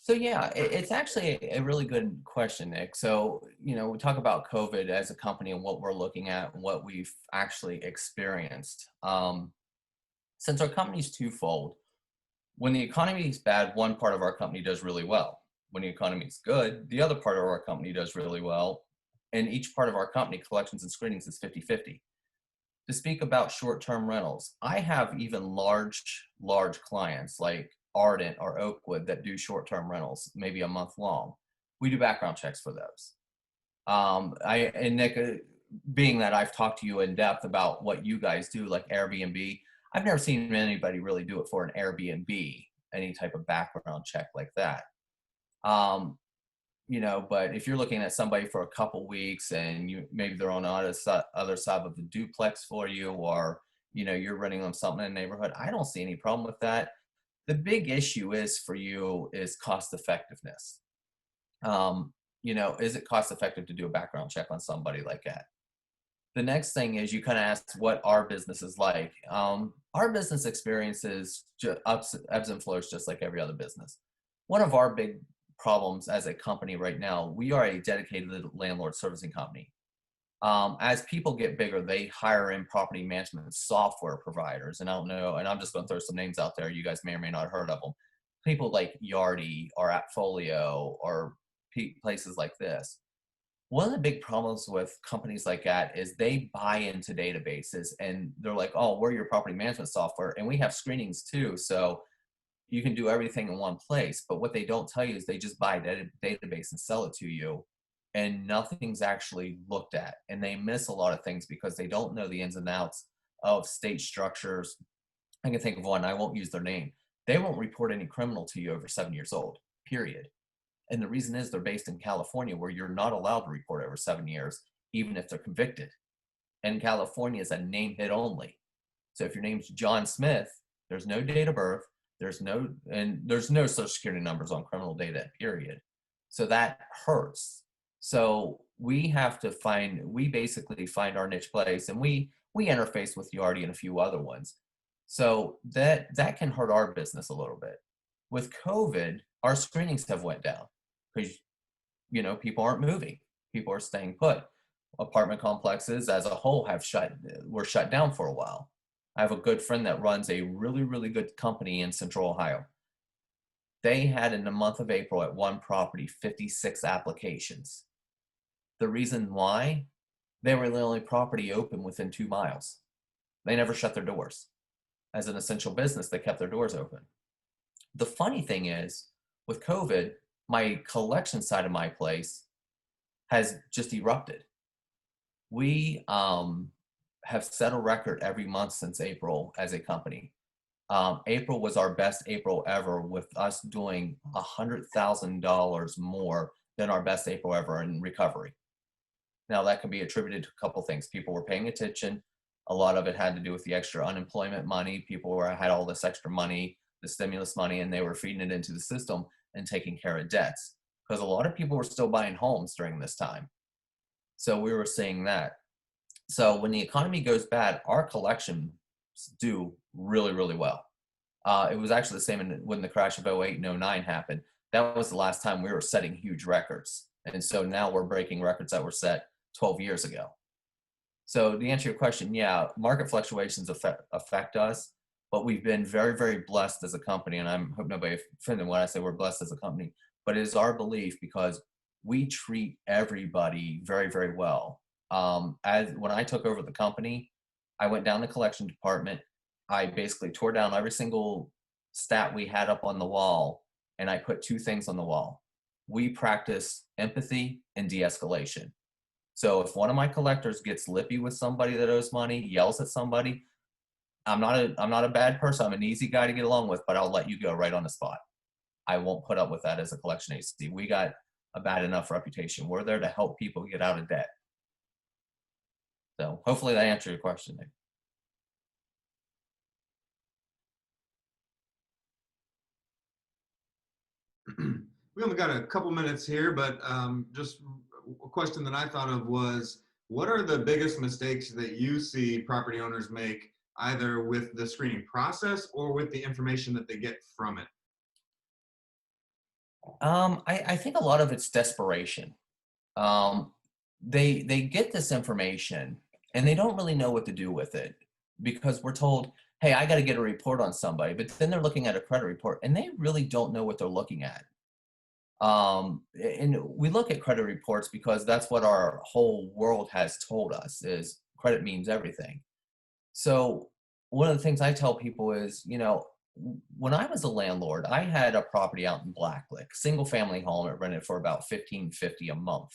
So yeah, it's actually a really good question, Nick. So, you know, we talk about COVID as a company and what we're looking at and what we've actually experienced. Since our company's twofold, when the economy is bad, one part of our company does really well. When the economy is good, the other part of our company does really well. And each part of our company, collections and screenings, is 50-50. To speak about short-term rentals, I have even large clients like Ardent or Oakwood that do short-term rentals, maybe a month long. We do background checks for those. And Nick, being that I've talked to you in depth about what you guys do, like Airbnb, I've never seen anybody really do it for an Airbnb, any type of background check like that. You know, but if you're looking at somebody for a couple weeks and maybe they're on the other side of the duplex for you, or, you know, you're renting them something in the neighborhood, I don't see any problem with that. The big issue is for you is cost effectiveness. You know, is it cost effective to do a background check on somebody like that? The next thing is you kind of asked what our business is like. Our business experiences ebbs and flows just like every other business. One of our big problems as a company right now, we are a dedicated landlord servicing company. As people get bigger, they hire in property management software providers. And I don't know, and I'm just going to throw some names out there. You guys may or may not have heard of them. People like Yardi or Appfolio or places like this. One of the big problems with companies like that is they buy into databases and they're like, oh, we're your property management software and we have screenings too. So you can do everything in one place. But what they don't tell you is they just buy a database and sell it to you, and nothing's actually looked at. And they miss a lot of things because they don't know the ins and outs of state structures. I can think of one, I won't use their name. They won't report any criminal to you over 7 years old, period. And the reason is they're based in California, where you're not allowed to report over 7 years, even if they're convicted. And California is a name hit only. So if your name's John Smith, there's no date of birth, there's no social security numbers on criminal data, period. So that hurts. So we basically find our niche place, and we interface with Yardi and a few other ones. So that can hurt our business a little bit. With COVID, our screenings have went down because, you know, people aren't moving. People are staying put. apartment complexes as a whole were shut down for a while. I have a good friend that runs a really, really good company in Central Ohio. They had in the month of April at one property 56 applications. The reason why, they were the only property open within 2 miles. They never shut their doors. As an essential business, they kept their doors open. The funny thing is, with COVID, my collection side of my place has just erupted. We have set a record every month since April as a company. April was our best April ever, with us doing $100,000 more than our best April ever in recovery. Now that can be attributed to a couple things. People were paying attention. A lot of it had to do with the extra unemployment money. People had all this extra money, the stimulus money, and they were feeding it into the system and taking care of debts. Because a lot of people were still buying homes during this time. So we were seeing that. So when the economy goes bad, our collections do really, really well. It was actually the same when the crash of 08 and 09 happened. That was the last time we were setting huge records. And so now we're breaking records that were set 12 years ago. So to answer your question, yeah, market fluctuations affect us, but we've been very, very blessed as a company. And I hope nobody offended when I say we're blessed as a company, but it is our belief because we treat everybody very, very well. When I took over the company, I went down the collection department. I basically tore down every single stat we had up on the wall, and I put 2 things on the wall. We practice empathy and de-escalation. So if one of my collectors gets lippy with somebody that owes money, yells at somebody, I'm not a bad person. I'm an easy guy to get along with, but I'll let you go right on the spot. I won't put up with that as a collection agency. We got a bad enough reputation. We're there to help people get out of debt. So hopefully that answered your question, Nick. We only got a couple minutes here, but just a question that I thought of was, what are the biggest mistakes that you see property owners make, either with the screening process or with the information that they get from it? I think a lot of it's desperation. They get this information and they don't really know what to do with it, because we're told, hey, I got to get a report on somebody, but then they're looking at a credit report and they really don't know what they're looking at. And we look at credit reports because that's what our whole world has told us, is credit means everything. So one of the things I tell people is, when I was a landlord, I had a property out in Blacklick, single family home. It rented for about $1,550 a month.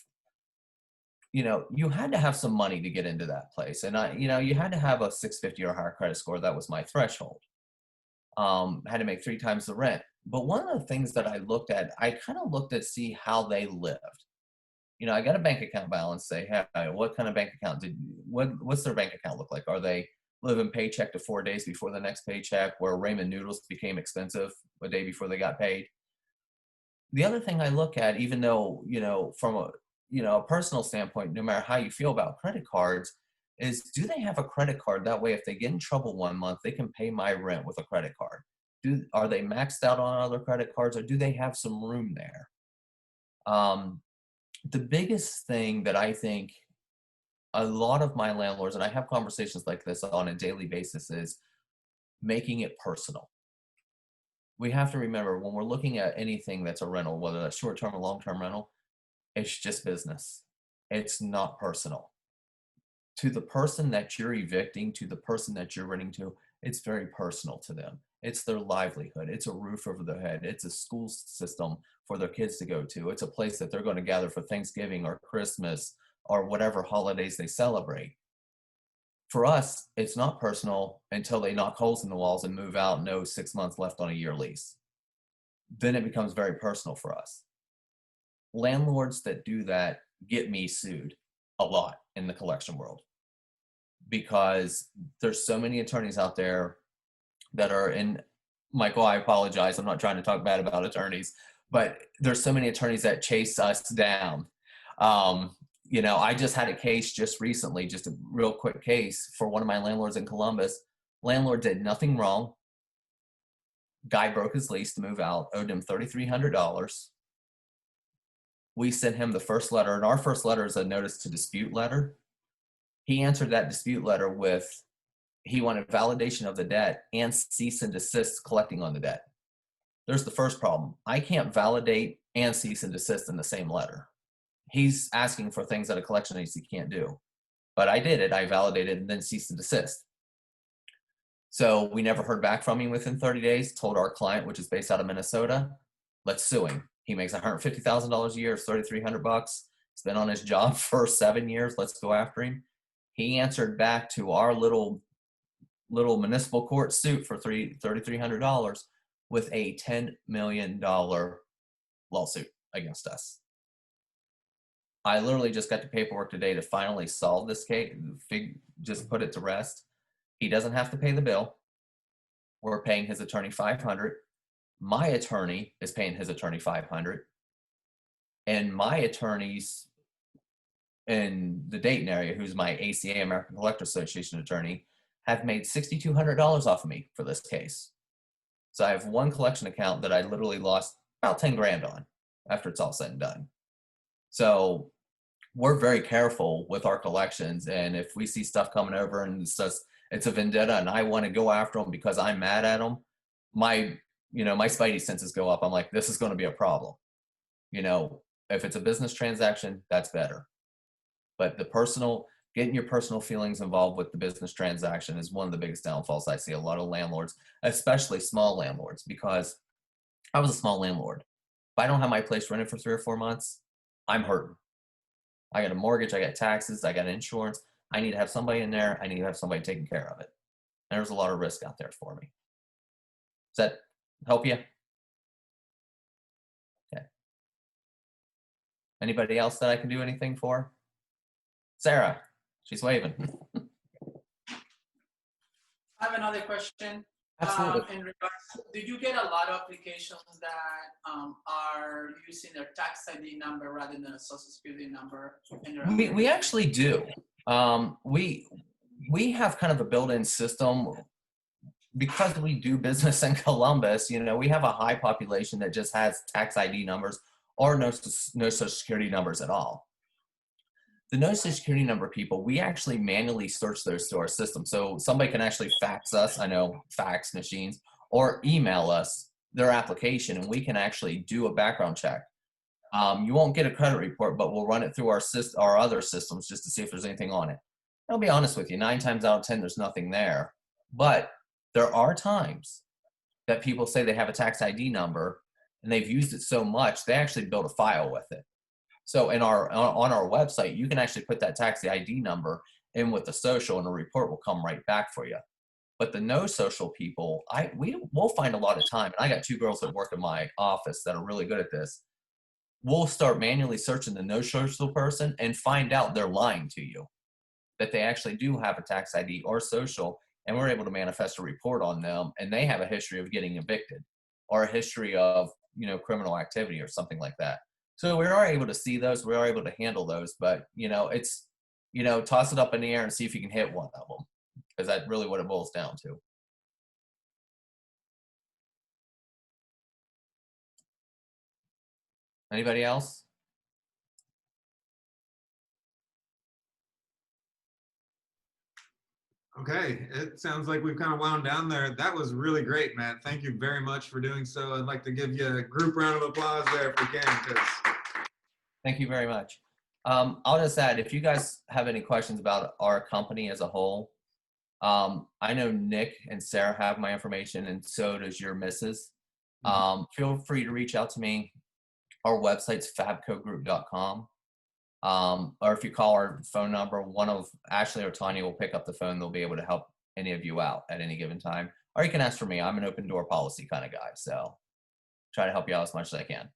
You had to have some money to get into that place. And you had to have a 650 or higher credit score. That was my threshold. Had to make 3 times the rent. But one of the things that I looked at, I kind of looked at see how they lived. I got a bank account balance, say, hey, what kind of bank account what's their bank account look like? Are they living paycheck to 4 days before the next paycheck, where ramen noodles became expensive a day before they got paid? The other thing I look at, even though, from a personal standpoint, no matter how you feel about credit cards, is do they have a credit card? That way, if they get in trouble one month, they can pay my rent with a credit card. Are they maxed out on other credit cards, or do they have some room there? The biggest thing that I think a lot of my landlords, and I have conversations like this on a daily basis, is making it personal. We have to remember, when we're looking at anything that's a rental, whether that's short-term or long-term rental, it's just business. It's not personal. To the person that you're evicting, to the person that you're renting to, it's very personal to them. It's their livelihood. It's a roof over their head. It's a school system for their kids to go to. It's a place that they're going to gather for Thanksgiving or Christmas or whatever holidays they celebrate. For us, it's not personal until they knock holes in the walls and move out, no 6 months left on a year lease. Then it becomes very personal for us. Landlords that do that get me sued a lot in the collection world, because there's so many attorneys out there that are in, Michael, I apologize, I'm not trying to talk bad about attorneys, but there's so many attorneys that chase us down. I just had a case just recently, just a real quick case for one of my landlords in Columbus. Landlord did nothing wrong. Guy broke his lease to move out, owed him $3,300. we sent him the first letter, and our first letter is a notice to dispute letter. He answered that dispute letter with, he wanted validation of the debt and cease and desist collecting on the debt. There's the first problem. I can't validate and cease and desist in the same letter. He's asking for things that a collection agency can't do. But I did it. I validated and then cease and desist. So we never heard back from him within 30 days, told our client, which is based out of Minnesota, let's sue him. He makes $150,000 a year, it's $3,300. He's been on his job for 7 years. Let's go after him. He answered back to our little municipal court suit for $3,300 with a $10 million lawsuit against us. I literally just got the paperwork today to finally solve this case, just put it to rest. He doesn't have to pay the bill. We're paying his attorney $500. My attorney is paying his attorney $500. And my attorneys in the Dayton area, who's my ACA, American Collector Association attorney, have made $6,200 off of me for this case. So I have one collection account that I literally lost about 10 grand on after it's all said and done. So we're very careful with our collections. And if we see stuff coming over and it's a vendetta and I want to go after them because I'm mad at them, my spidey senses go up. I'm like, this is going to be a problem. If it's a business transaction, that's better. But getting your personal feelings involved with the business transaction is one of the biggest downfalls I see a lot of landlords, especially small landlords, because I was a small landlord. If I don't have my place rented for 3 or 4 months, I'm hurting. I got a mortgage, I got taxes, I got insurance. I need to have somebody in there. I need to have somebody taking care of it. And there's a lot of risk out there for me. Does that help you? Okay. Anybody else that I can do anything for? Sarah, she's waving. I have another question. Absolutely. In regards, did you get a lot of applications that are using their tax ID number rather than a social security number? We actually do. We have kind of a built-in system because we do business in Columbus. We have a high population that just has tax ID numbers or no social security numbers at all. The no social security number people, we actually manually search those to our system. So somebody can actually fax us, I know fax machines, or email us their application, and we can actually do a background check. You won't get a credit report, but we'll run it through our other systems just to see if there's anything on it. I'll be honest with you, 9 times out of 10, there's nothing there. But there are times that people say they have a tax ID number and they've used it so much, they actually build a file with it. So on our website, you can actually put that tax ID number in with the social and a report will come right back for you. But the no social people, we'll find a lot of time. And I got 2 girls that work in my office that are really good at this. We'll start manually searching the no social person and find out they're lying to you, that they actually do have a tax ID or social, and we're able to manifest a report on them, and they have a history of getting evicted or a history of criminal activity or something like that. So we are able to see those, we are able to handle those, but it's toss it up in the air and see if you can hit one of them, because that's really what it boils down to. Anybody else? Okay, it sounds like we've kind of wound down there. That was really great, Matt. Thank you very much for doing so. I'd like to give you a group round of applause there if we can. Thank you very much. I'll just add, if you guys have any questions about our company as a whole, I know Nick and Sarah have my information, and so does your missus. Feel free to reach out to me. Our website's fabcogroup.com. Or if you call our phone number, one of Ashley or Tanya will pick up the phone. They'll be able to help any of you out at any given time. Or you can ask for me. I'm an open door policy kind of guy. So try to help you out as much as I can.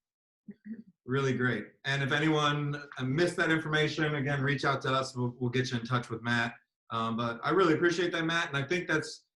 Really great. And if anyone missed that information, again, reach out to us. We'll get you in touch with Matt. But I really appreciate that, Matt. And I think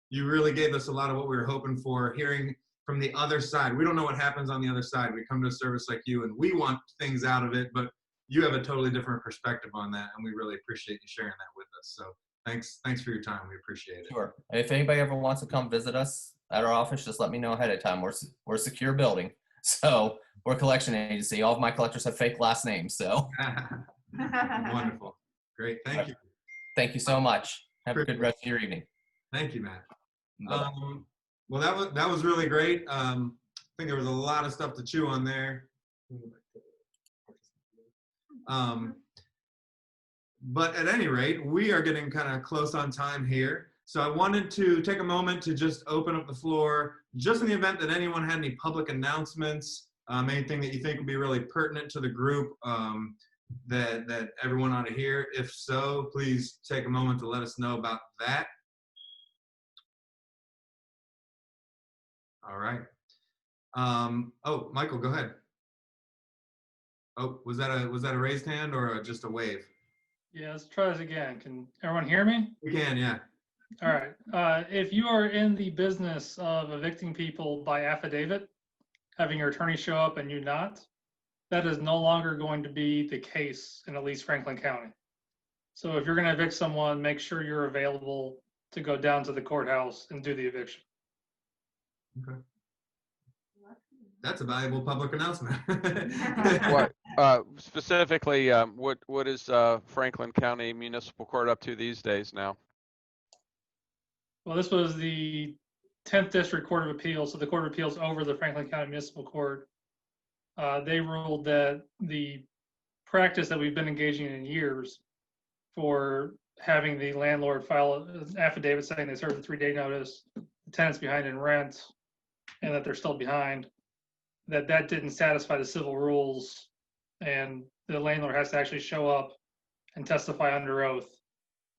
you really gave us a lot of what we were hoping for, hearing from the other side. We don't know what happens on the other side. We come to a service like you and we want things out of it, but you have a totally different perspective on that, and we really appreciate you sharing that with us. So thanks for your time. We appreciate it. Sure. If anybody ever wants to come visit us at our office, just let me know ahead of time. We're a secure building, So we're a collection agency. All of my collectors have fake last names. So Wonderful. Great. Thank you. thank you so much. Have a good rest of your evening. Thank you, Matt. Bye-bye. Well, that was really great. I think there was a lot of stuff to chew on there. But at any rate, we are getting kind of close on time here. So I wanted to take a moment to just open up the floor, just in the event that anyone had any public announcements, anything that you think would be really pertinent to the group that everyone ought to hear. If so, please take a moment to let us know about that. All right. Oh, Michael, go ahead. Oh, was that a raised hand or just a wave? Yeah, let's try this again. Can everyone hear me? We can, yeah. All right. If you are in the business of evicting people by affidavit, having your attorney show up and you not, that is no longer going to be the case in at least Franklin County. So if you're going to evict someone, make sure you're available to go down to the courthouse and do the eviction. Okay. That's a valuable public announcement. What specifically? What is Franklin County Municipal Court up to these days now? Well, this was the 10th District Court of Appeals, so the Court of Appeals over the Franklin County Municipal Court. They ruled that the practice that we've been engaging in years for having the landlord file an affidavit saying they served a 3-day notice, the tenant's behind in rent, and that they're still behind, that didn't satisfy the civil rules, and the landlord has to actually show up and testify under oath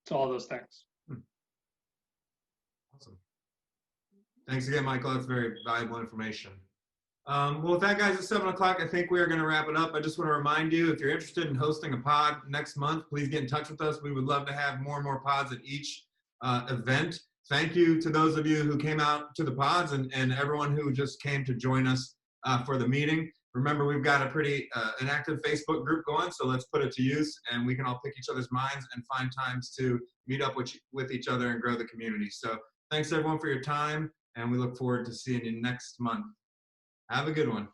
to all those things. Awesome. Thanks again, Michael. That's very valuable information. Well, with that, guys, it's 7 o'clock. I think we are going to wrap it up. I just want to remind you, if you're interested in hosting a pod next month, please get in touch with us. We would love to have more and more pods at each event. Thank you to those of you who came out to the pods and everyone who just came to join us for the meeting. Remember, we've got a pretty an active Facebook group going, so let's put it to use, and we can all pick each other's minds and find times to meet up with each other and grow the community. So thanks, everyone, for your time, and we look forward to seeing you next month. Have a good one.